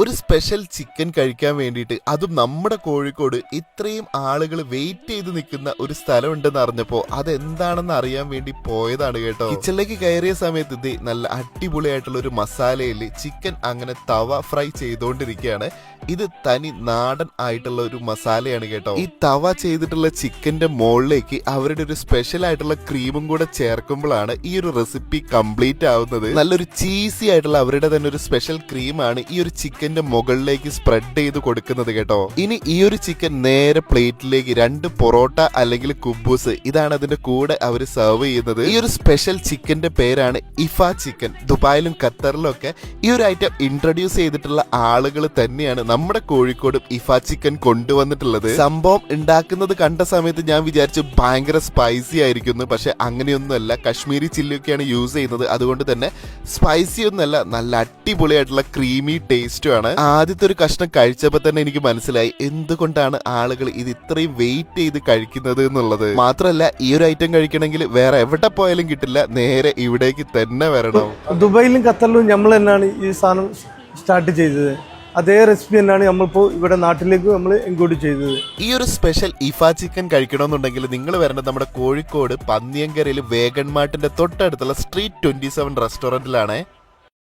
ഒരു special chicken കഴിക്കാൻ വേണ്ടിയിട്ട് അതും നമ്മുടെ കോഴിക്കോട് ഇത്രയും ആളുകൾ വെയിറ്റ് ചെയ്ത് നിൽക്കുന്ന ഒരു സ്ഥലം ഉണ്ടെന്ന് അറിഞ്ഞപ്പോൾ അതെന്താണെന്ന് അറിയാൻ വേണ്ടി പോയതാണ് കേട്ടോ. കിച്ചണിലേക്ക് കയറിയ സമയത്ത് ഇത് നല്ല അടിപൊളിയായിട്ടുള്ള ഒരു മസാലയിൽ ചിക്കൻ അങ്ങനെ തവ ഫ്രൈ ചെയ്തുകൊണ്ടിരിക്കുകയാണ്. ഇത് തനി നാടൻ ആയിട്ടുള്ള ഒരു മസാലയാണ് കേട്ടോ. ഈ തവ ചെയ്തിട്ടുള്ള ചിക്കന്റെ മുകളിലേക്ക് അവരുടെ ഒരു സ്പെഷ്യൽ ആയിട്ടുള്ള ക്രീമും കൂടെ ചേർക്കുമ്പോഴാണ് ഈ ഒരു റെസിപ്പി കംപ്ലീറ്റ് ആവുന്നത്. നല്ലൊരു ചീസി ആയിട്ടുള്ള അവരുടെ തന്നെ ഒരു സ്പെഷ്യൽ ക്രീമാണ് ഈ ഒരു ചിക്കന്റെ മുകളിലേക്ക് സ്പ്രെഡ് ചെയ്ത് കൊടുക്കുന്നത് കേട്ടോ. ഇനി ഈ ഒരു ചിക്കൻ നേരെ പ്ലേറ്റിലേക്ക് 2 പൊറോട്ട അല്ലെങ്കിൽ കുബൂസ് ഇതാണ് അതിന്റെ കൂടെ അവർ സെർവ് ചെയ്യുന്നത്. ഈ ഒരു സ്പെഷ്യൽ ചിക്കന്റെ പേരാണ് ഇഫ ചിക്കൻ. ദുബായിലും ഖത്തറിലും ഒക്കെ ഈ ഒരു ഐറ്റം ഇൻട്രൊഡ്യൂസ് ചെയ്തിട്ടുള്ള ആളുകൾ തന്നെയാണ് നമ്മുടെ കോഴിക്കോടും ഇഫ ചിക്കൻ കൊണ്ടുവന്നിട്ടുള്ളത്. സംഭവം ഉണ്ടാക്കുന്നത് കണ്ട സമയത്ത് ഞാൻ വിചാരിച്ചു ഭയങ്കര സ്പൈസി ആയിരിക്കുന്നു. പക്ഷെ അങ്ങനെയൊന്നുമല്ല, കശ്മീരി ചില്ലിയൊക്കെയാണ് യൂസ് ചെയ്യുന്നത്. അതുകൊണ്ട് തന്നെ സ്പൈസി ഒന്നല്ല, നല്ല അടിപൊളിയായിട്ടുള്ള ക്രീമി ടേസ്റ്റും ആണ്. ആദ്യത്തെ ഒരു കഷ്ണം കഴിച്ചപ്പോൾ തന്നെ എനിക്ക് മനസ്സിലായി എന്തുകൊണ്ടാണ് ആളുകൾ ഇത് ഇത്രയും വെയിറ്റ് ചെയ്ത് കഴിക്കുന്നത് എന്നുള്ളത്. മാത്രമല്ല, ഈ ഒരു ഐറ്റം കഴിക്കണമെങ്കിൽ വേറെ എവിടെ പോയാലും കിട്ടില്ല, നേരെ ഇവിടേക്ക് തന്നെ വരണം. ദുബായിലും ഖത്തറിലും നമ്മൾ തന്നെയാണ് ഈ സാധനം സ്റ്റാർട്ട് ചെയ്തത്. അതേ റെസിപ്പി തന്നെയാണ് നമ്മളിപ്പോൾ ഇവിടെ നാട്ടിലേക്ക് നമ്മൾ ഇൻക്ലൂഡ് ചെയ്തത്. ഈ ഒരു സ്പെഷ്യൽ ഇഫ ചിക്കൻ കഴിക്കണമെന്നുണ്ടെങ്കിൽ നിങ്ങൾ വരേണ്ടത് നമ്മുടെ കോഴിക്കോട് പന്നിയങ്കരയിൽ വേഗൻ മാർട്ടിന്റെ തൊട്ടടുത്തുള്ള സ്ട്രീറ്റ് 27 റെസ്റ്റോറന്റിലാണ്.